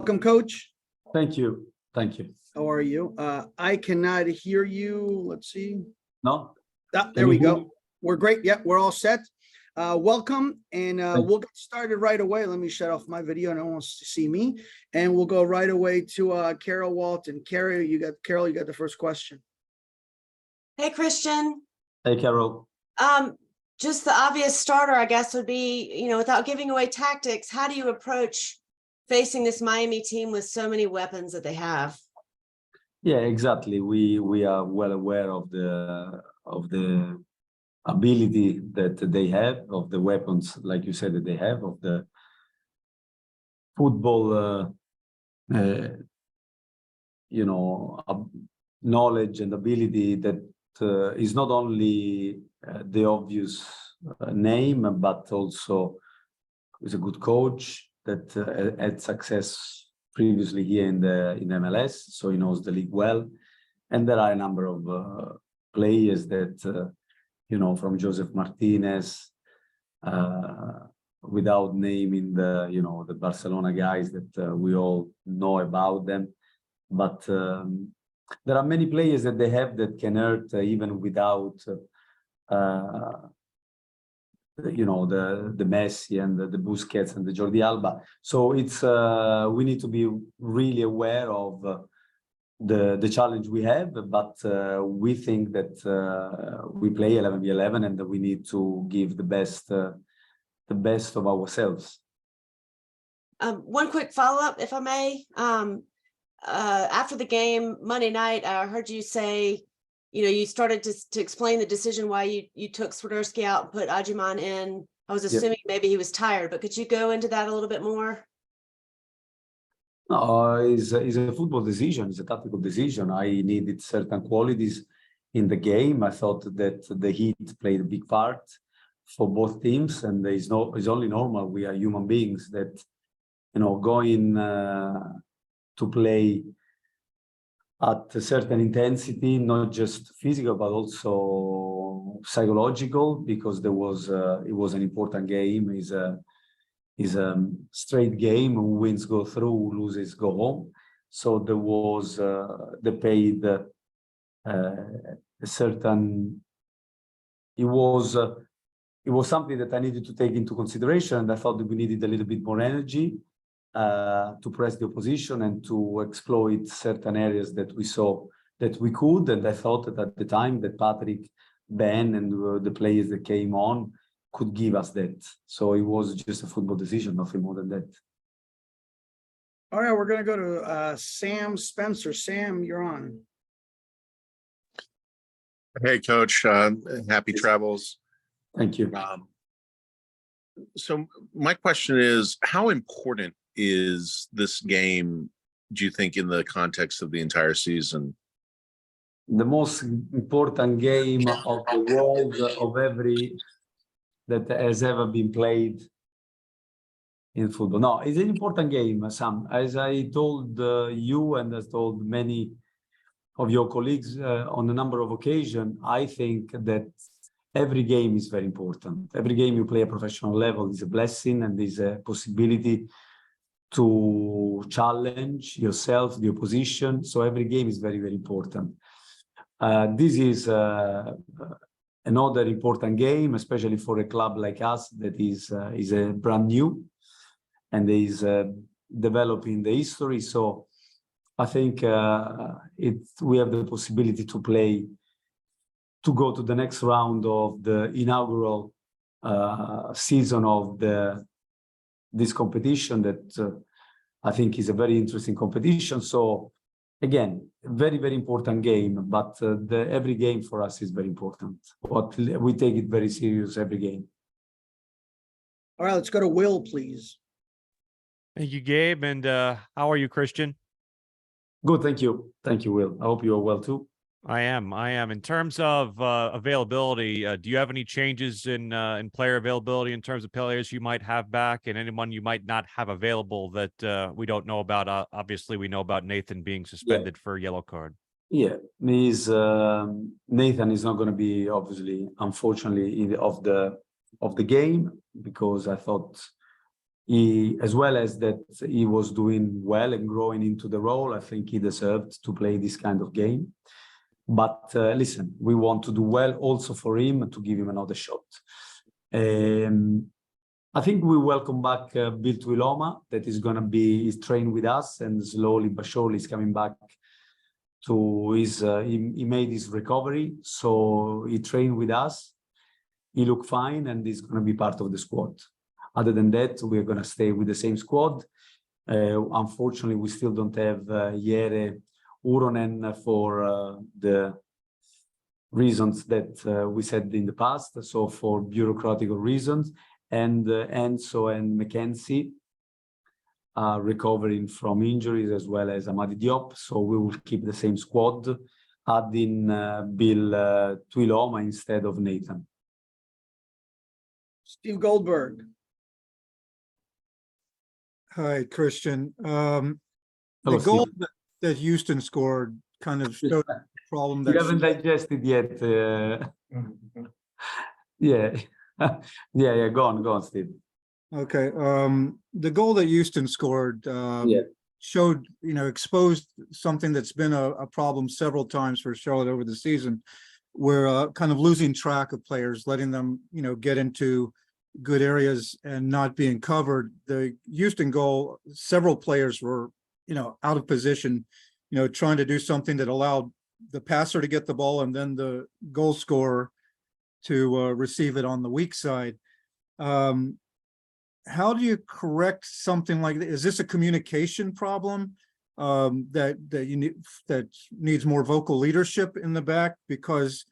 Welcome, Coach. Thank you. Thank you. How are you? I cannot hear you. Let's see. No? There we go. We're great. Yep, we're all set. Welcome, and we'll get started right away. Let me shut off my video. No one wants to see me, and we'll go right away to Carol Walton. Carol, you got the first question. Hey, Christian. Hey, Carol. Just the obvious starter, I guess, would be, without giving away tactics, how do you approach facing this Miami team with so many weapons that they have? Yeah, exactly. We are well aware of the ability that they have, of the weapons, like you said, that they have, of the football, knowledge and ability that is not only the obvious name, but also is a good coach that had success previously here in MLS, so he knows the league well. And there are a number of players that, from Joseph Martinez, without naming the Barcelona guys that we all know about them. But there are many players that they have that can hurt even without the Messi and the Busquets and the Jordi Alba. So it's we need to be really aware of the challenge we have, but we think that we play 11v11 and that we need to give the best of ourselves. One quick follow-up, if I may. After the game Monday night, I heard you say, you started to explain the decision why you took Swiderski out and put Ajiman in. I was assuming maybe he was tired, but could you go into that a little bit more? No, it's a football decision. It's a tactical decision. I needed certain qualities in the game. I thought that the heat played a big part for both teams, and it's only normal. We are human beings that, going to play at a certain intensity, not just physical, but also psychological, because it was an important game. Is a straight game. Who wins go through, who loses go home. So there was they paid a certain. It was something that I needed to take into consideration, and I thought that we needed a little bit more energy to press the opposition and to exploit certain areas that we saw that we could. And I thought that at the time that Patrick, Ben, and the players that came on could give us that. So it was just a football decision, nothing more than that. All right, we're going to go to Sam Spencer. Sam, you're on. Hey, Coach. Happy travels. Thank you. So my question is, how important is this game, do you think, in the context of the entire season? The most important game of the world, of every that has ever been played in football. No, it's an important game, Sam. As I told you and as told many of your colleagues on a number of occasions, I think that every game is very important. Every game you play at professional level is a blessing, and is a possibility to challenge yourself, the opposition. So every game is very, very important. This is another important game, especially for a club like us that is a brand new and is developing the history. So I think we have the possibility to go to the next round of the inaugural season of this competition that I think is a very interesting competition. So again, very, very important game, but every game for us is very important. But we take it very serious every game. All right, let's go to Will, please. Thank you, Gabe. And how are you, Christian? Good, thank you. Thank you, Will. I hope you are well too. I am. In terms of availability, do you have any changes in player availability in terms of players you might have back and anyone you might not have available that we don't know about? Obviously, we know about Nathan being suspended for a yellow card. Yeah, Nathan is not going to be, obviously, unfortunately, of the game, because I thought as well as that he was doing well and growing into the role. I think he deserved to play this kind of game. But listen, we want to do well also for him to give him another shot. I think we welcome back Bill Tuiloma, that is going to be trained with us, and slowly but surely is coming back to his, he made his recovery. So he trained with us. He looked fine and he's going to be part of the squad. Other than that, we're going to stay with the same squad. Unfortunately, we still don't have Jere Uronen for the reasons that we said in the past. So for bureaucratic reasons, and Enzo and Mackenzie are recovering from injuries, as well as Amadi Diop. So we will keep the same squad, adding Bill Tuiloma instead of Nathan. Steve Goldberg. Hi, Christian. Hello, The goal Steve. that Houston scored kind of showed the problem You that haven't digested yet. Yeah. yeah, go on, Steve. Okay. The goal that Houston scored showed, exposed something that's been a problem several times for Charlotte over the season. We're kind of losing track of players, letting them, get into good areas and not being covered. The Houston goal, several players were, out of position, trying to do something that allowed the passer to get the ball and then the goal scorer to receive it on the weak side. How do you correct something like that? Is this a communication problem that needs more vocal leadership in the back? Because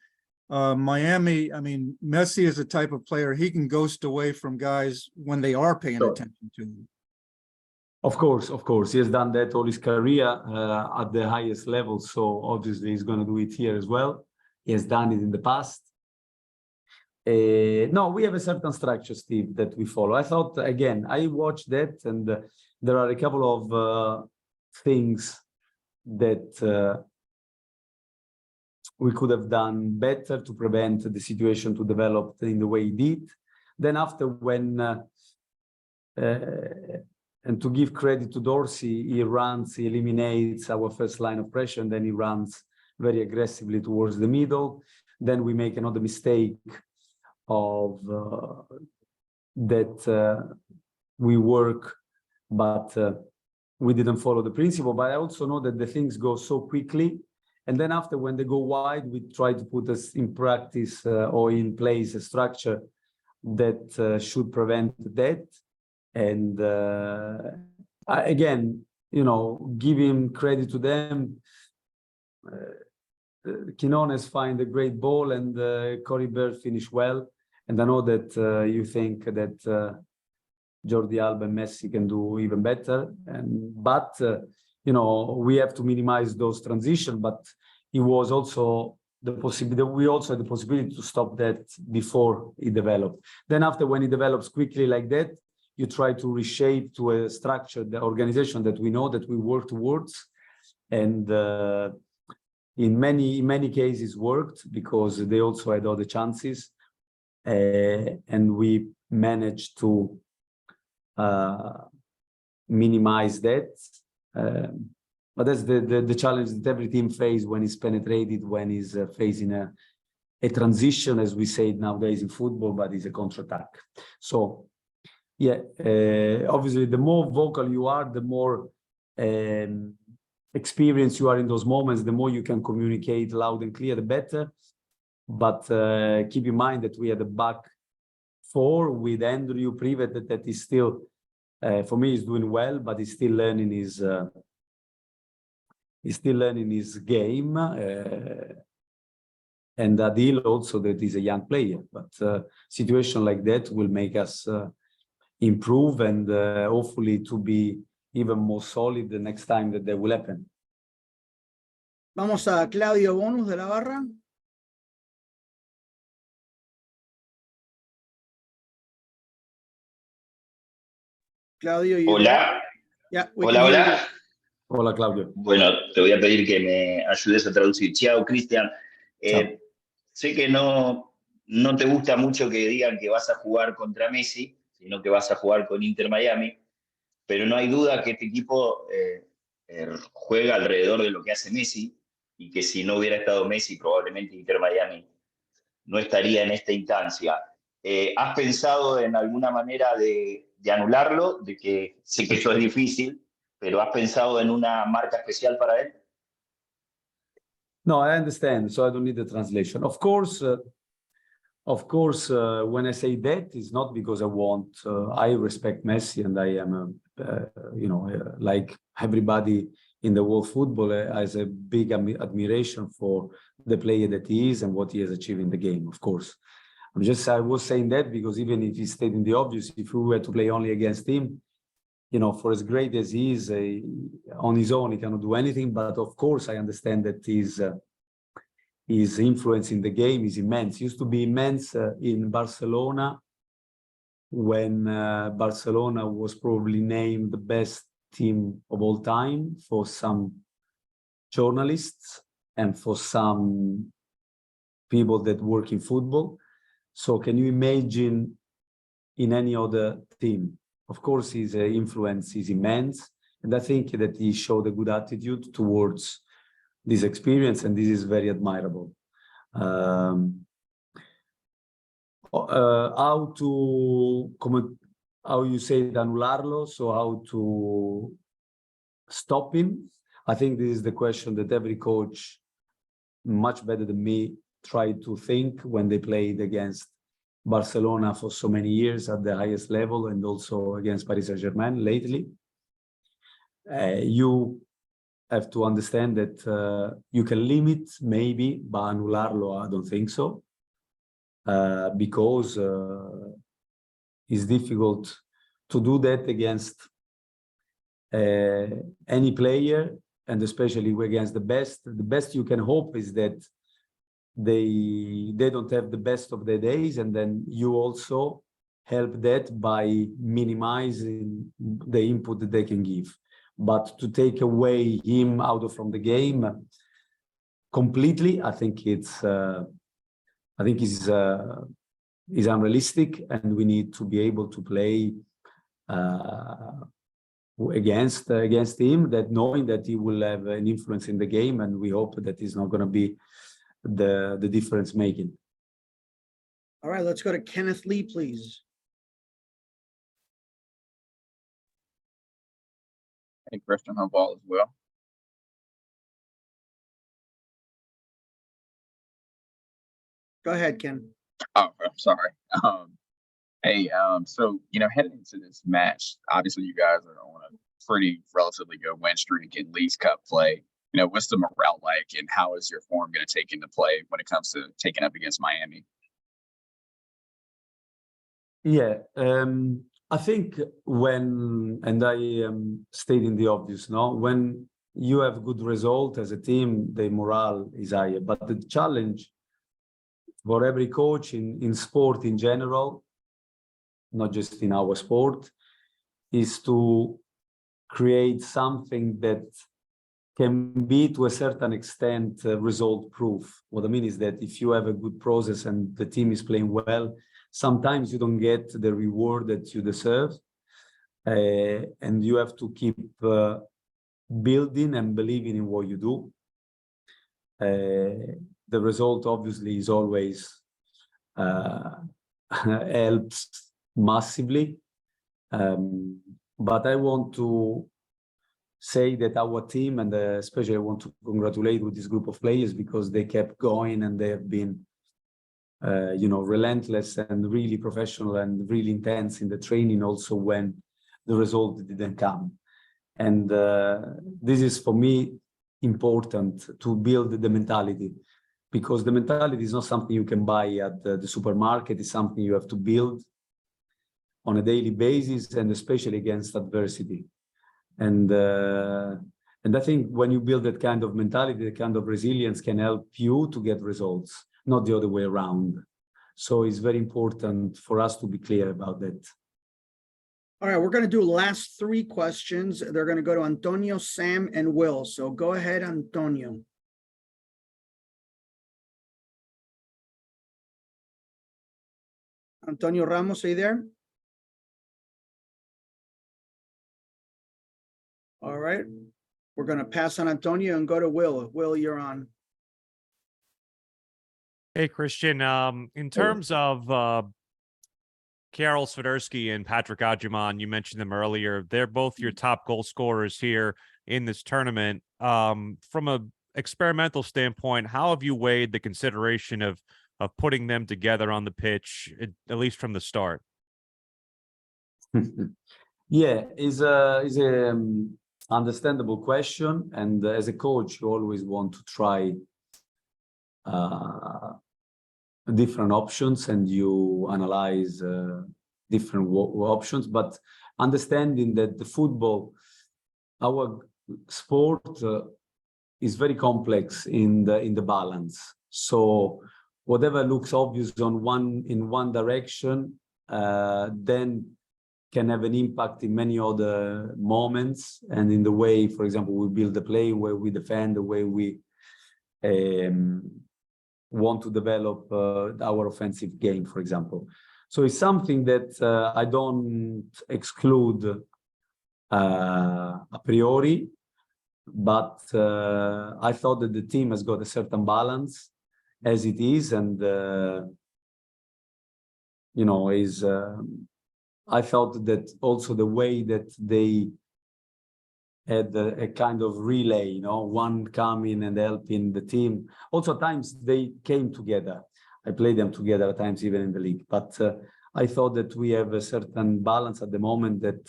Miami, Messi is a type of player, he can ghost away from guys when they are paying attention to him. Of course. He has done that all his career at the highest level. So obviously he's going to do it here as well. He has done it in the past. No, we have a certain structure, Steve, that we follow. I thought, again, I watched that, and there are a couple of things that we could have done better to prevent the situation to develop in the way it did. Then after, when and to give credit to Dorsey, he eliminates our first line of pressure, and then he runs very aggressively towards the middle. Then we make another mistake of that we work, but we didn't follow the principle. But I also know that the things go so quickly, and then after, when they go wide, we try to put us in practice or in place a structure that should prevent that. And again, giving credit to them, Quinones find a great ball, and Corey Bird finished well. And I know that you think that Jordi Alba and Messi can do even better. But we have to minimize those transitions. But it was also the possibility. We also had the possibility to stop that before it developed. Then after, when it develops quickly like that, you try to reshape to a structure, the organization that we know, that we work towards. And in many cases worked, because they also had other chances. And we managed to minimize that. But that's the challenge that every team faces when it's penetrated, when it's facing a transition, as we say nowadays in football, but it's a counter-attack. So, yeah, obviously, the more vocal you are, the more experienced you are in those moments, the more you can communicate loud and clear, the better. But keep in mind that we had a back four with Andrew Privet that is still, for me, is doing well, but he's still learning his game. And Adil also, that is a young player. But situation like that will make us improve, and hopefully to be even more solid the next time that will happen. Vamos a Claudio Bonus de la Barra. Claudio, Hola. Yeah, Hola. Hola, Claudio. Bueno, te voy a pedir que me ayudes a traducir. Ciao, Cristian. Sé que no te gusta mucho que digan que vas a jugar contra Messi, sino que vas a jugar con Inter Miami, pero no hay duda que este equipo juega alrededor de lo que hace Messi, y que si no hubiera estado Messi, probablemente Inter Miami no estaría en esta instancia. ¿Has pensado en alguna manera de anularlo? De que sé que eso es difícil, pero ¿has pensado en una marca especial para él? No, I understand. So I don't need the translation. Of course, when I say that, it's not because I want. I respect Messi, and I am, like everybody in the world football, has a big admiration for the player that he is and what he has achieved in the game. Of course, I was saying that because even if he stayed in the obvious, if we were to play only against him, for as great as he is, on his own, he cannot do anything. But of course, I understand that his influence in the game is immense. It used to be immense in Barcelona, when Barcelona was probably named the best team of all time for some journalists and for some people that work in football. So can you imagine in any other team? Of course, his influence is immense. And I think that he showed a good attitude towards this experience, and this is very admirable. How you say it, anularlo, so how to stop him? I think this is the question that every coach, much better than me, tried to think when they played against Barcelona for so many years at the highest level, and also against Paris Saint-Germain lately. You have to understand that you can limit maybe, but anularlo, I don't think so, because it's difficult to do that against any player, and especially against the best. The best you can hope is that they don't have the best of their days, and then you also help that by minimizing the input that they can give. But to take away him out from the game completely, I think it's unrealistic, and we need to be able to play against him, that knowing that he will have an influence in the game, and we hope that he's not going to be the difference making. All right, let's go to Kenneth Lee, please. Hey, Christian Humboldt as well. Go ahead, Ken. Oh, I'm sorry. So heading into this match, obviously you guys are on a pretty relatively good win streak in Leagues Cup play. What's the morale like, and how is your form going to take into play when it comes to taking up against Miami? Yeah, I think and I stating the obvious, no? When you have good result as a team, the morale is higher. But the challenge for every coach in sport in general, not just in our sport, is to create something that can be, to a certain extent, result proof. What I mean is that if you have a good process and the team is playing well, sometimes you don't get the reward that you deserve, and you have to keep building and believing in what you do. The result obviously is always helps massively, but I want to say that our team, and especially I want to congratulate with this group of players, because they kept going and they have been relentless and really professional and really intense in the training, also when the result didn't come. And this is, for me, important to build the mentality, because the mentality is not something you can buy at the supermarket. It's something you have to build on a daily basis, and especially against adversity. And I think when you build that kind of mentality, that kind of resilience can help you to get results, not the other way around. So it's very important for us to be clear about that. All right, we're going to do last three questions. They're going to go to Antonio, Sam, and Will. So go ahead, Antonio. Antonio Ramos, are you there? All right. We're going to pass on Antonio and go to Will. Will, you're on. Hey, Christian. In terms of Karol Swiderski and Patrick Adjuman, you mentioned them earlier. They're both your top goal scorers here in this tournament. From a experimental standpoint, how have you weighed the consideration of putting them together on the pitch, at least from the start? Yeah, is a understandable question, and as a coach, you always want to try different options, and you analyze different options. But understanding that the football, our sport, is very complex in the balance. So whatever looks obvious in one direction, then can have an impact in many other moments, and in the way, for example, we build the play, where we defend, the way we want to develop our offensive game, for example. So it's something that I don't exclude a priori, but I thought that the team has got a certain balance as it is, and you know, is I felt that also the way that they had a kind of relay, you know, one coming and helping the team. Also, at times they came together. I played them together at times, even in the league. But I thought that we have a certain balance at the moment, that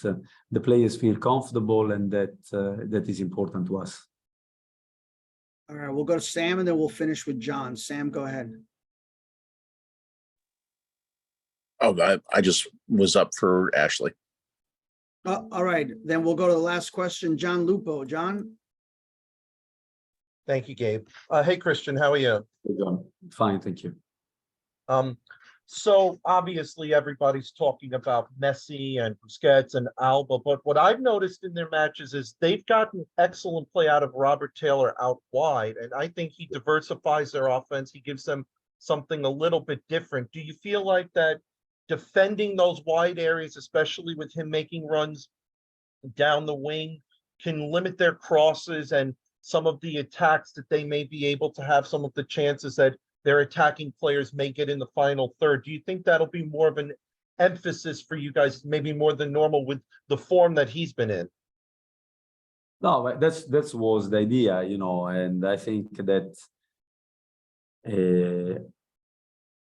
the players feel comfortable, and that is important to us. All right, we'll go to Sam, and then we'll finish with John. Sam, go ahead. Oh, I just was up for Ashley. All right, then we'll go to the last question. John Lupo. John? Thank you, Gabe. Hey, Christian, how are you? Hey, John. Fine, thank you. So obviously everybody's talking about Messi and Busquets and Alba, but what I've noticed in their matches is they've gotten excellent play out of Robert Taylor out wide, and I think he diversifies their offense. He gives them something a little bit different. Do you feel like that defending those wide areas, especially with him making runs down the wing, can limit their crosses and some of the attacks that they may be able to have, some of the chances that their attacking players may get in the final third? Do you think that'll be more of an emphasis for you guys, maybe more than normal, with the form that he's been in? No, that was the idea, you know, and I think that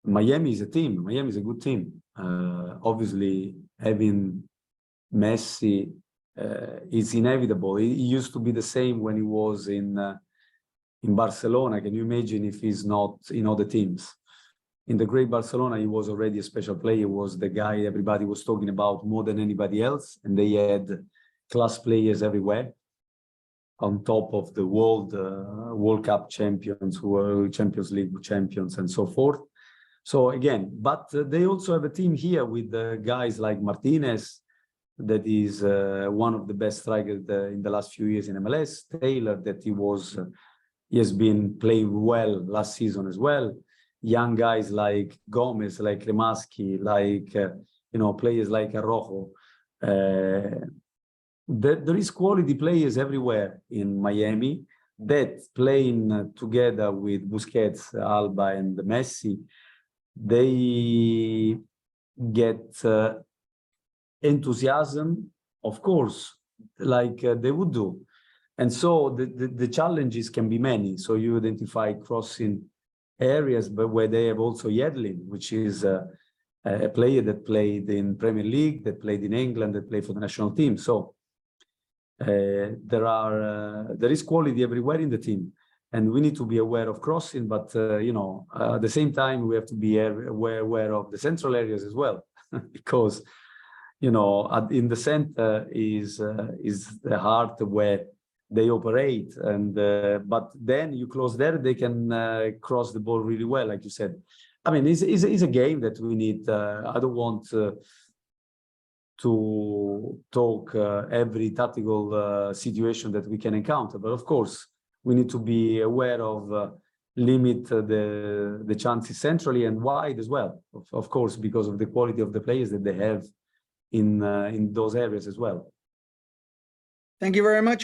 Miami is a team. Miami is a good team. Obviously, having Messi is inevitable. It used to be the same when he was in Barcelona. Can you imagine if he's not in other teams? In the great Barcelona, he was already a special player. He was the guy everybody was talking about more than anybody else, and they had class players everywhere. On top of the World Cup champions, who were Champions League champions, and so forth. So again, but they also have a team here with guys like Martinez, that is one of the best strikers in the last few years in MLS. Taylor, that he has been playing well last season as well. Young guys like Gomez, like Remaski, like you know, players like Arrojo. There is quality players everywhere in Miami that, playing together with Busquets, Alba, and Messi, they get enthusiasm, of course, like they would do. And so the challenges can be many. So you identify crossing areas, but where they have also Yedlin, which is a player that played in Premier League, that played in England, that played for the national team. So there is quality everywhere in the team, and we need to be aware of crossing, but you know, at the same time, we have to be aware of the central areas as well, because you know, in the center is the heart where they operate, and but then you close there, they can cross the ball really well, like you said. I mean, it's a game that we need. I don't want to talk every tactical situation that we can encounter, but of course we need to be aware of limit the chances centrally and wide as well, of course, because of the quality of the players that they have in those areas as well. Thank you very much.